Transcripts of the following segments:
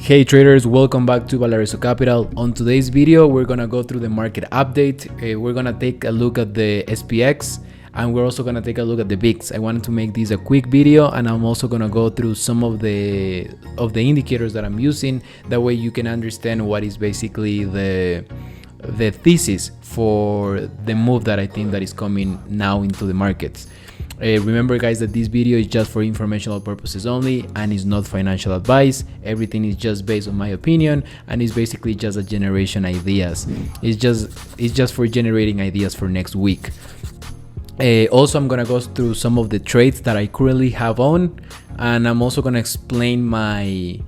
Hey traders, welcome back to Valareso Capital. On today's video, we're gonna go through the market update. We're gonna take a look at the SPX and we're also gonna take a look at the VIX. I wanted to make this a quick video, and I'm also gonna go through some of the indicators that I'm using. That way you can understand what is basically the thesis for the move that I think that is coming now into the markets. Remember guys that this video is just for informational purposes only and is not financial advice. Everything is just based on my opinion and is basically just a generation ideas. It's just for generating ideas for next week. Also, I'm gonna go through some of the trades that I currently have on, and I'm also gonna explain my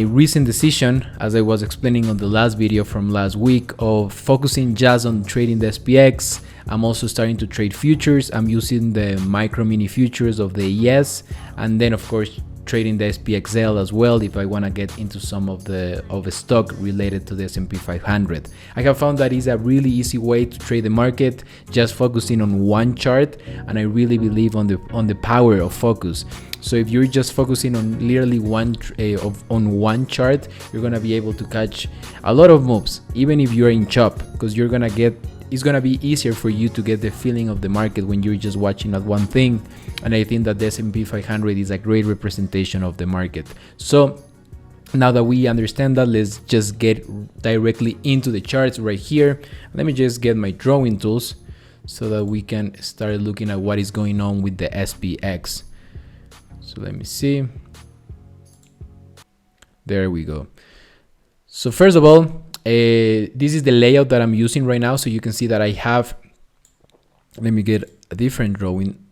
recent decision, as I was explaining on the last video from last week, of focusing just on trading the SPX. I'm also starting to trade futures. I'm using the micro mini futures of the ES, and then of course trading the SPXL as well if I want to get into some of the stock related to the S&P 500. I have found that is a really easy way to trade the market, just focusing on one chart, and I really believe on the power of focus. So if you're just focusing on literally one chart, you're gonna be able to catch a lot of moves, even if you're in chop, because it's gonna be easier for you to get the feeling of the market when you're just watching at one thing. And I think that the S&P 500 is a great representation of the market. So now that we understand that, let's just get directly into the charts right here. Let me just get my drawing tools so that we can start looking at what is going on with the SPX. So let me see. There we go. So first of all, this is the layout that I'm using right now. So you can see that I have, let me get a different drawing.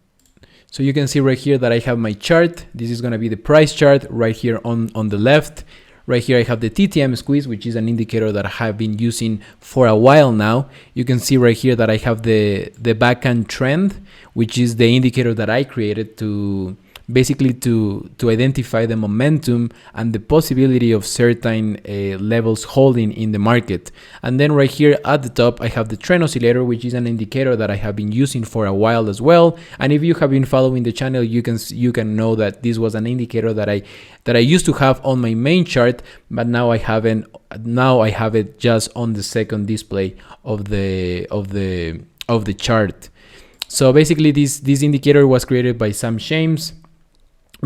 So you can see right here that I have my chart. This is going to be the price chart right here on the left. Right here I have the TTM squeeze, which is an indicator that I have been using for a while now. You can see right here that I have the backhand trend, which is the indicator that I created to basically to identify the momentum and the possibility of certain levels holding in the market. And then right here at the top I have the trend oscillator, which is an indicator that I have been using for a while as well. And if you have been following the channel, you can know that this was an indicator that I used to have on my main chart, but now I haven't. Now I have it just on the second display of the chart. So basically this indicator was created by Sam Shames.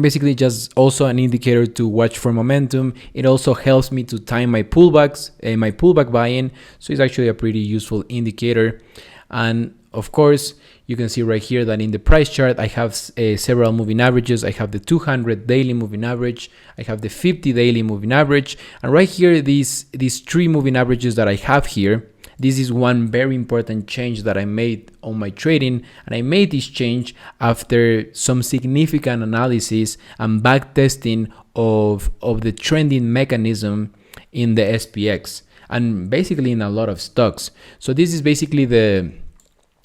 Basically just also an indicator to watch for momentum. It also helps me to time my pullbacks and my pullback buy-in. So it's actually a pretty useful indicator. And of course, you can see right here that in the price chart, I have several moving averages. I have the 200 daily moving average. I have the 50 daily moving average. And right here, these three moving averages that I have here, this is one very important change that I made on my trading, and I made this change after some significant analysis and back testing of the trending mechanism in the SPX and basically in a lot of stocks. So this is basically the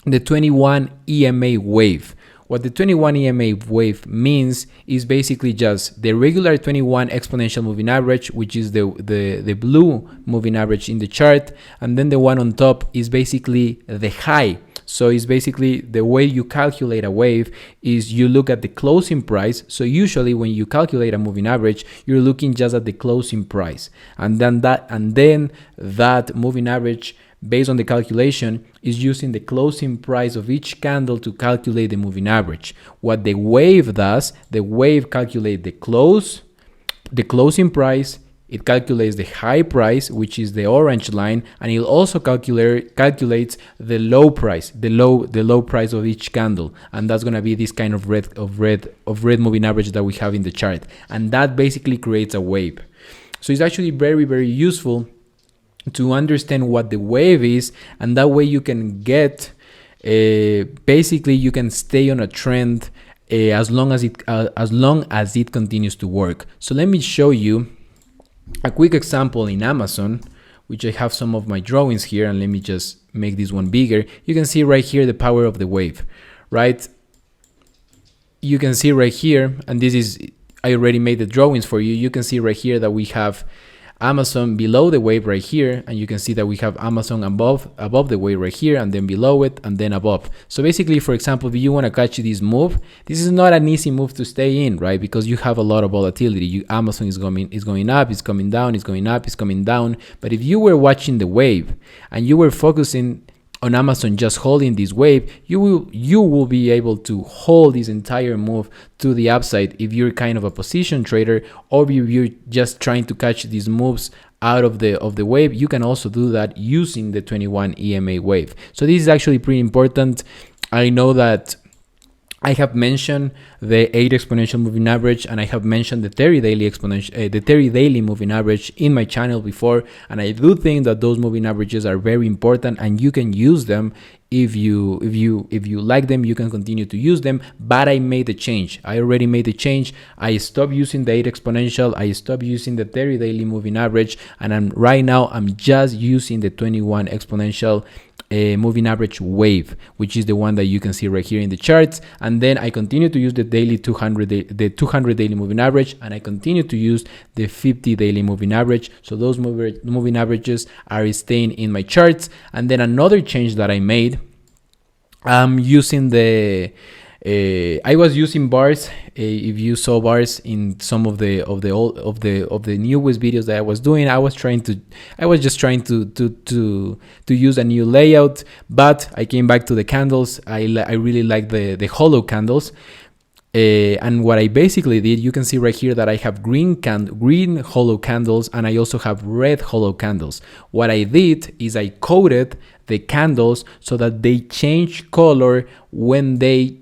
21 EMA wave. What the 21 EMA wave means is basically just the regular 21 exponential moving average, which is the blue moving average in the chart, and then the one on top is basically the high. So it's basically the way you calculate a wave is you look at the closing price. So usually when you calculate a moving average, you're looking just at the closing price, and then that moving average, based on the calculation, is using the closing price of each candle to calculate the moving average. What the wave does, the wave calculates the closing price, it calculates the high price, which is the orange line, and it also calculates the low price, the low price of each candle, and that's going to be this kind of red moving average that we have in the chart, and that basically creates a wave. So it's actually very, very useful to understand what the wave is, and that way you can get basically you can stay on a trend as long as it continues to work. So let me show you a quick example in Amazon, which I have some of my drawings here, and let me just make this one bigger. You can see right here the power of the wave, right? You can see right here, and this is, I already made the drawings for you. You can see right here that we have Amazon below the wave right here, and you can see that we have Amazon above the wave right here, and then below it, and then above. So basically, for example, if you want to catch this move, this is not an easy move to stay in, right? Because you have a lot of volatility. Amazon is going up, it's coming down, it's going up, it's coming down. But if you were watching the wave and you were focusing on Amazon just holding this wave, you will be able to hold this entire move to the upside if you're kind of a position trader, or if you're just trying to catch these moves out of the wave. You can also do that using the 21 EMA wave. So this is actually pretty important. I know that I have mentioned the 8 exponential moving average, and I have mentioned the 30 daily moving average in my channel before, and I do think that those moving averages are very important, and you can use them. If you like them, you can continue to use them. But I made the change. I already made the change. I stopped using the 8 exponential. I stopped using the 30 daily moving average, and right now I'm just using the 21 exponential moving average wave, which is the one that you can see right here in the charts. And then I continue to use the 200 daily moving average, and I continue to use the 50 daily moving average. So those moving averages are staying in my charts. And then another change that I made, I'm using I was using bars. If you saw bars in some of the newest videos that I was doing, I was just trying to use a new layout. But I came back to the candles. I really like the hollow candles. And what I basically did, you can see right here that I have green hollow candles, and I also have red hollow candles. What I did is I coded the candles so that they change color when they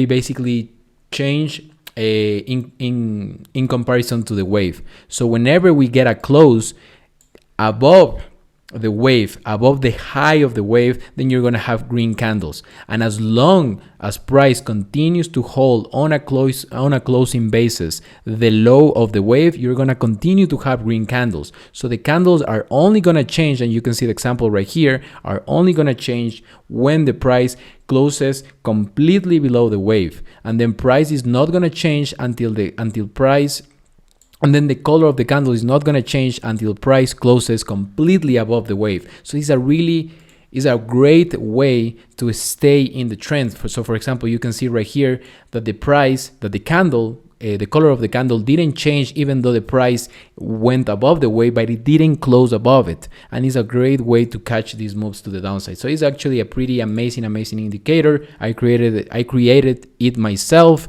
basically change in comparison to the wave. So whenever we get a close above the wave, above the high of the wave, then you're going to have green candles. And as long as price continues to hold on a closing basis the low of the wave, you're going to continue to have green candles. So the candles are only going to change, and you can see the example right here, are only going to change when the price closes completely below the wave. And then price is not going to change until price, and then the color of the candle is not going to change until price closes completely above the wave. So it's a great way to stay in the trend. So for example, you can see right here that the color of the candle didn't change even though the price went above the wave, but it didn't close above it. And it's a great way to catch these moves to the downside. So it's actually a pretty amazing indicator. I created it myself.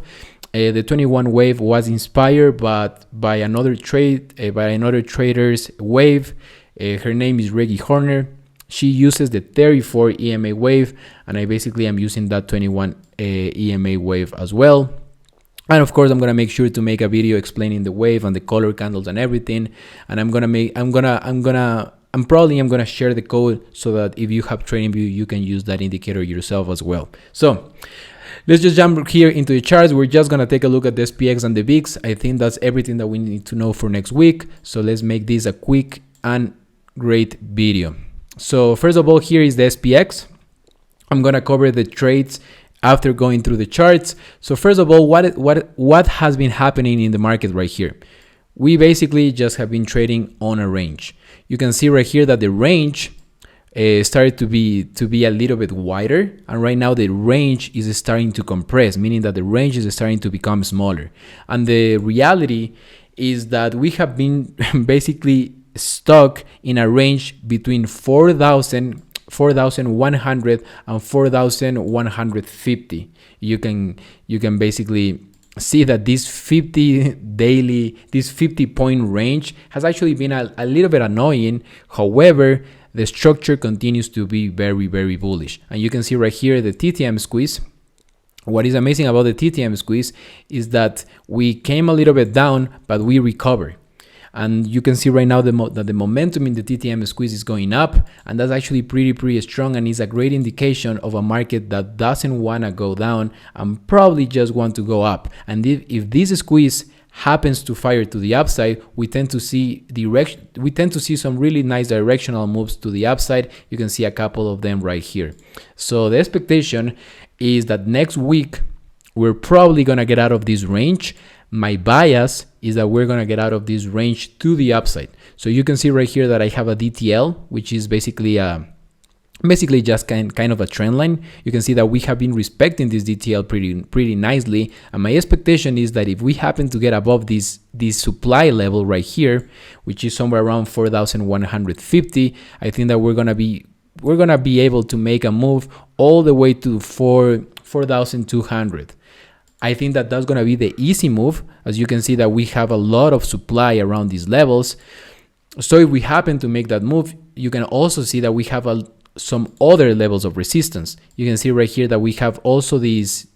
The 21 wave was inspired by another trader's wave. Her name is Reggie Horner. She uses the 34 EMA wave, and I basically am using that 21 EMA wave as well. And of course, I'm gonna make sure to make a video explaining the wave and the color candles and everything. And I'm probably gonna share the code so that if you have TradingView, you can use that indicator yourself as well. So let's just jump here into the charts. We're just going to take a look at the SPX and the VIX. I think that's everything that we need to know for next week. So let's make this a quick and great video. So first of all, here is the SPX. I'm going to cover the trades after going through the charts. So first of all, what has been happening in the market right here? We basically just have been trading on a range. You can see right here that the range started to be a little bit wider, and right now the range is starting to compress, meaning that the range is starting to become smaller. And the reality is that we have been basically stuck in a range between 4,100 and 4,150. You can basically see that this 50 point range has actually been a little bit annoying. However, the structure continues to be very, very bullish. And you can see right here the TTM squeeze. What is amazing about the TTM squeeze is that we came a little bit down, but we recovered. And you can see right now that the momentum in the TTM squeeze is going up, and that's actually pretty strong, and is a great indication of a market that doesn't want to go down and probably just want to go up. And if this squeeze happens to fire to the upside, we tend to see some really nice directional moves to the upside. You can see a couple of them right here. So the expectation is that next week we're probably gonna get out of this range. My bias is that we're gonna get out of this range to the upside. So you can see right here that I have a DTL, which is basically just kind of a trend line. You can see that we have been respecting this DTL pretty nicely, and my expectation is that if we happen to get above this supply level right here, which is somewhere around 4,150, I think that we're gonna be able to make a move all the way to 4,200. I think that that's gonna be the easy move. As you can see that we have a lot of supply around these levels. So if we happen to make that move, you can also see that we have some other levels of resistance. You can see right here that we have also this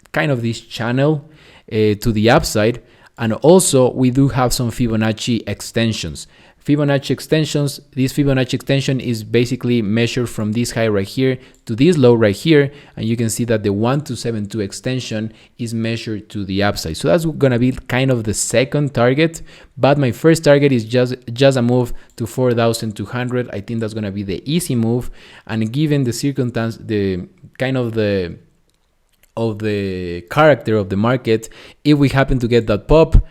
channel to the upside, and also we do have some Fibonacci extensions. This Fibonacci extension is basically measured from this high right here to this low right here, and you can see that the 1272 extension is measured to the upside. So that's gonna be kind of the second target, but my first target is just a move to 4,200. I think that's gonna be the easy move, and given the circumstance, the character of the market, if we happen to get that pop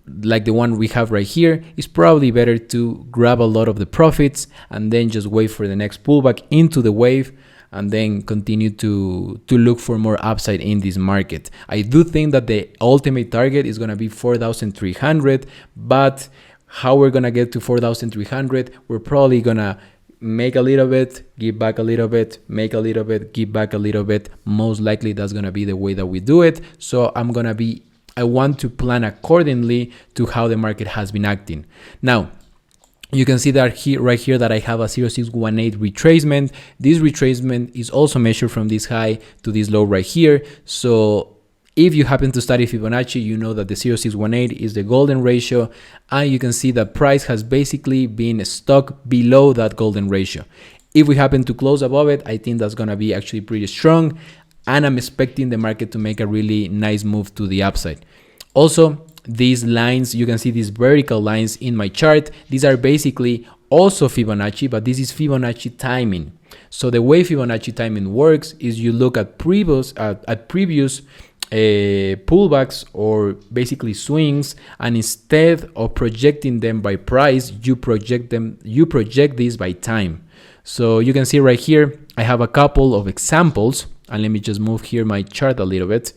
like the one we have right here, it's probably better to grab a lot of the profits and then just wait for the next pullback into the wave, and then continue to look for more upside in this market. I do think that the ultimate target is going to be 4,300, but how we're going to get to 4,300, we're probably going to make a little bit, give back a little bit, make a little bit, give back a little bit. Most likely that's going to be the way that we do it. So I want to plan accordingly to how the market has been acting. Now, you can see that right here that I have a 0618 retracement. This retracement is also measured from this high to this low right here. So if you happen to study Fibonacci, you know that the 0618 is the golden ratio, and you can see that price has basically been stuck below that golden ratio. If we happen to close above it, I think that's going to be actually pretty strong, and I'm expecting the market to make a really nice move to the upside. Also, these lines, you can see these vertical lines in my chart. These are basically also Fibonacci, but this is Fibonacci timing. So the way Fibonacci timing works is you look at previous pullbacks or basically swings, and instead of projecting them by price, you project these by time. So you can see right here, I have a couple of examples. And let me just move here my chart a little bit.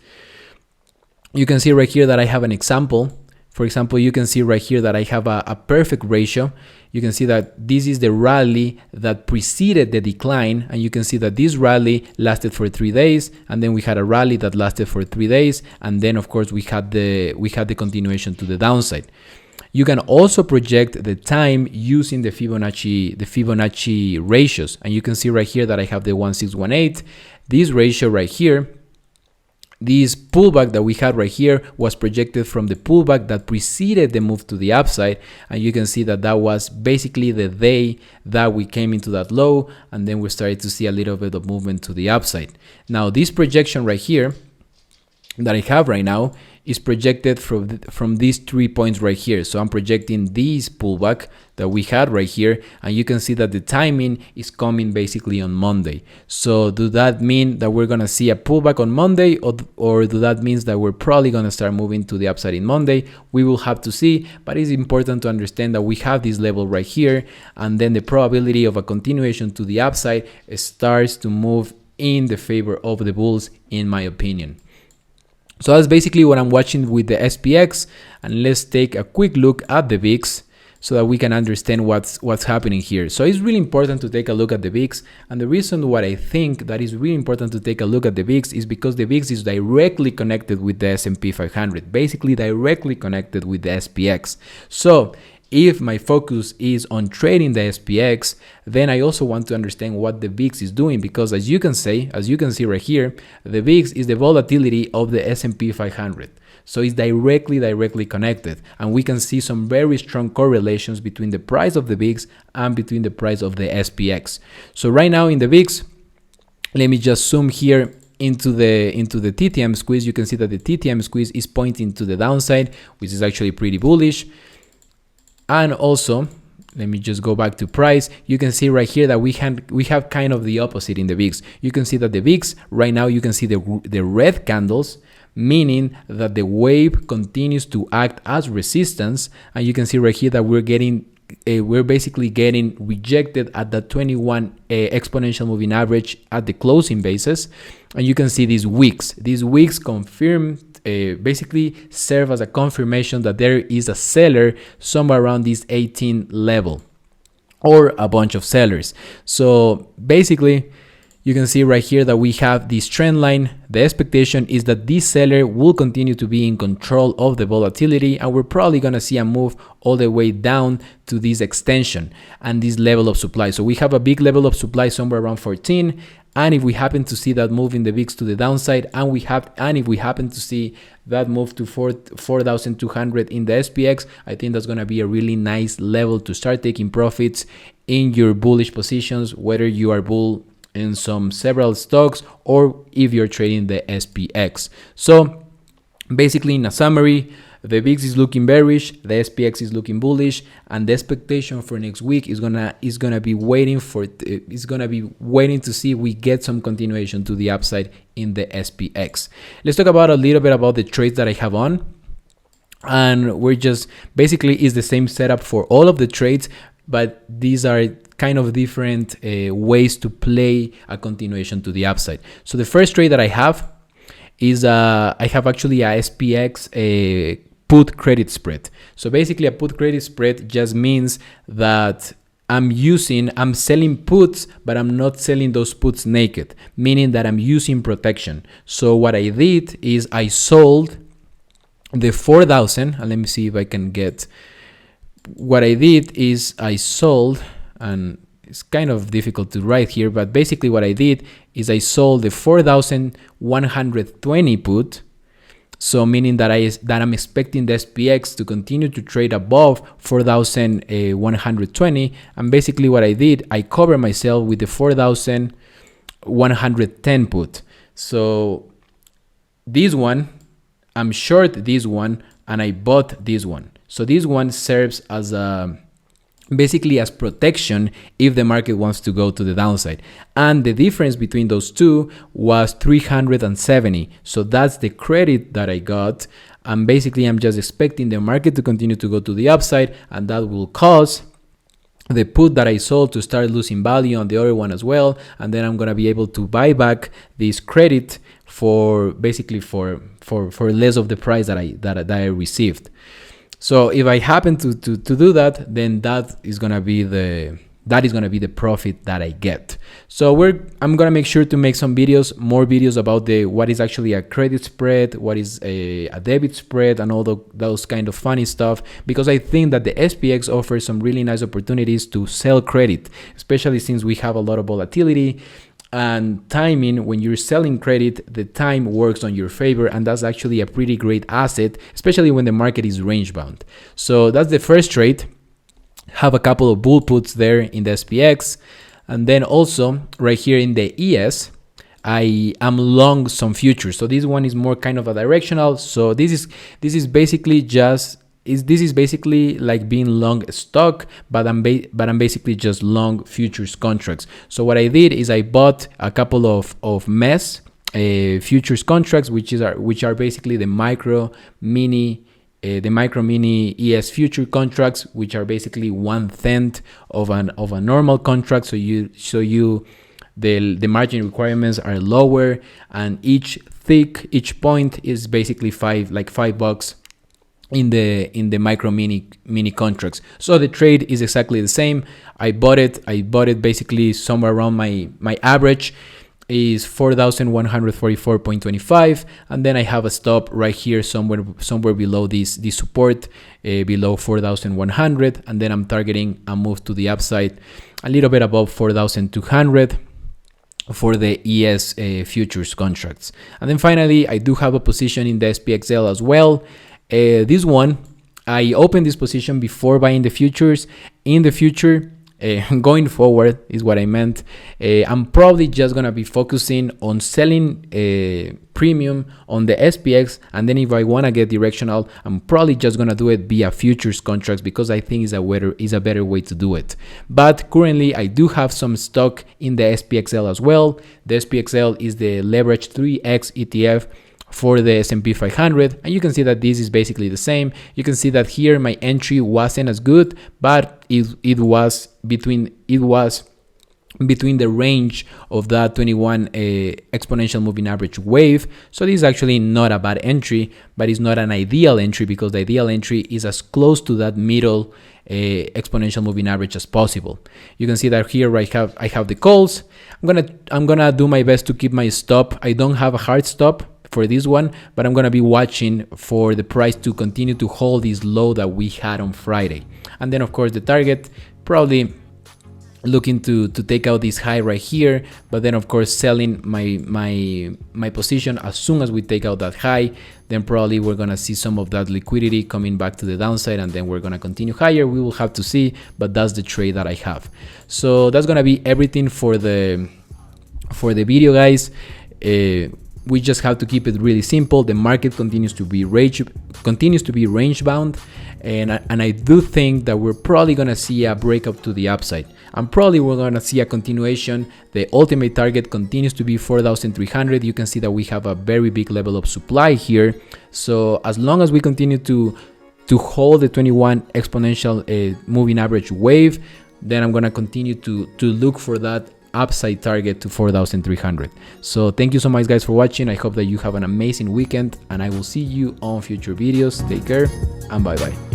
You can see right here that I have an example. For example, you can see right here that I have a perfect ratio. You can see that this is the rally that preceded the decline, and you can see that this rally lasted for 3 days, and then we had a rally that lasted for 3 days, and then of course we had the continuation to the downside. You can also project the time using the Fibonacci ratios, and you can see right here that I have the 1618. This ratio right here, this pullback that we had right here was projected from the pullback that preceded the move to the upside, and you can see that that was basically the day that we came into that low, and then we started to see a little bit of movement to the upside. Now this projection right here that I have right now is projected from these 3 points right here. So I'm projecting this pullback that we had right here, and you can see that the timing is coming basically on Monday. So do that mean that we're gonna see a pullback on Monday, or do that means that we're probably gonna start moving to the upside in Monday? We will have to see, but it's important to understand that we have this level right here, and then the probability of a continuation to the upside starts to move in the favor of the bulls, in my opinion. So that's basically what I'm watching with the SPX, and let's take a quick look at the VIX so that we can understand what's happening here. So it's really important to take a look at the VIX, and the reason why I think that is really important to take a look at the VIX is because the VIX is directly connected with the S&P 500, basically directly connected with the SPX. So if my focus is on trading the SPX, then I also want to understand what the VIX is doing, because as you can see right here, the VIX is the volatility of the S&P 500. So it's directly connected, and we can see some very strong correlations between the price of the VIX and between the price of the SPX. So right now in the VIX, let me just zoom here into the TTM squeeze. You can see that the TTM squeeze is pointing to the downside, which is actually pretty bullish. And also, let me just go back to price. You can see right here that we have kind of the opposite in the VIX. You can see that the VIX right now, you can see the red candles meaning that the wave continues to act as resistance. And you can see right here that we're basically getting rejected at the 21 exponential moving average at the closing basis. And you can see these wicks confirm, basically serve as a confirmation that there is a seller somewhere around this 18 level, or a bunch of sellers. So basically, you can see right here that we have this trend line. The expectation is that this seller will continue to be in control of the volatility, and we're probably going to see a move all the way down to this extension and this level of supply. So we have a big level of supply somewhere around 14. And if we happen to see that move in the VIX to the downside, and if we happen to see that move to 4,200 in the SPX, I think that's going to be a really nice level to start taking profits in your bullish positions, whether you are bull in several stocks or if you're trading the SPX. So basically, in a summary, the VIX is looking bearish, the SPX is looking bullish, and the expectation for next week is gonna be waiting to see if we get some continuation to the upside in the SPX. Let's talk about a little bit about the trades that I have on, and we're just basically is the same setup for all of the trades, but these are kind of different ways to play a continuation to the upside. So the first trade that I have is I have actually a SPX put credit spread. So basically, a put credit spread just means that I'm selling puts, but I'm not selling those puts naked, meaning that I'm using protection. So what I did is I sold the 4,000, and let me see if I can get, what I did is I sold, and it's kind of difficult to write here, but basically what I did is I sold the 4,120 put. So meaning that I'm expecting the SPX to continue to trade above 4,120. And basically what I did, I cover myself with the 4,110 put. So this one, I'm short this one, and I bought this one. So this one serves as basically as protection if the market wants to go to the downside, and the difference between those two was 370. So that's the credit that I got, and basically I'm just expecting the market to continue to go to the upside, and that will cause the put that I sold to start losing value on the other one as well, and then I'm gonna be able to buy back this credit for basically for less of the price that I received. So if I happen to do that, then that is gonna be the profit that I get. So I'm gonna make sure to make more videos about what is actually a credit spread, what is a debit spread, and all those kind of funny stuff, because I think that the SPX offers some really nice opportunities to sell credit, especially since we have a lot of volatility. And timing, when you're selling credit, the time works on your favor, and that's actually a pretty great asset, especially when the market is range bound. So that's the first trade. Have a couple of bull puts there in the SPX, and then also right here in the ES, I am long some futures. So this one is more kind of a directional. So this is basically like being long stock, but I'm basically just long futures contracts. So what I did is I bought a couple of MES futures contracts, which are basically the micro mini ES future contracts, which are basically 1/10 of a normal contract. So the margin requirements are lower, and each point is basically $5 in the micro mini contracts. So the trade is exactly the same. I bought it basically somewhere around my average is 4,144.25, and then I have a stop right here somewhere below this support, below 4,100, and then I'm targeting a move to the upside a little bit above 4,200 for the ES futures contracts. And then finally, I do have a position in the SPXL as well. This one, I opened this position before buying the futures. In the future, going forward is what I meant. I'm probably just gonna be focusing on selling premium on the SPX, and then if I wanna get directional, I'm probably just gonna do it via futures contracts, because I think is a better way to do it. But currently, I do have some stock in the SPXL as well. The SPXL is the leverage 3x ETF for the S&P 500, and you can see that this is basically the same. You can see that here my entry wasn't as good, but it was between the range of that 21 exponential moving average wave. So this is actually not a bad entry, but it's not an ideal entry, because the ideal entry is as close to that middle exponential moving average as possible. You can see that here I have the calls. I'm gonna do my best to keep my stop. I don't have a hard stop for this one, but I'm gonna be watching for the price to continue to hold this low that we had on Friday. And then of course the target, probably looking to take out this high right here, but then of course selling my position as soon as we take out that high. Then probably we're gonna see some of that liquidity coming back to the downside, and then we're gonna continue higher. We will have to see, but that's the trade that I have. So that's gonna be everything for the video, guys. We just have to keep it really simple. The market continues to be range bound, and I do think that we're probably gonna see a breakup to the upside, and probably we're gonna see a continuation. The ultimate target continues to be 4,300. You can see that we have a very big level of supply here. So as long as we continue to hold the 21 exponential moving average wave, then I'm gonna continue to look for that upside target to 4,300. So thank you so much, guys, for watching. I hope that you have an amazing weekend, and I will see you on future videos. Take care and bye bye.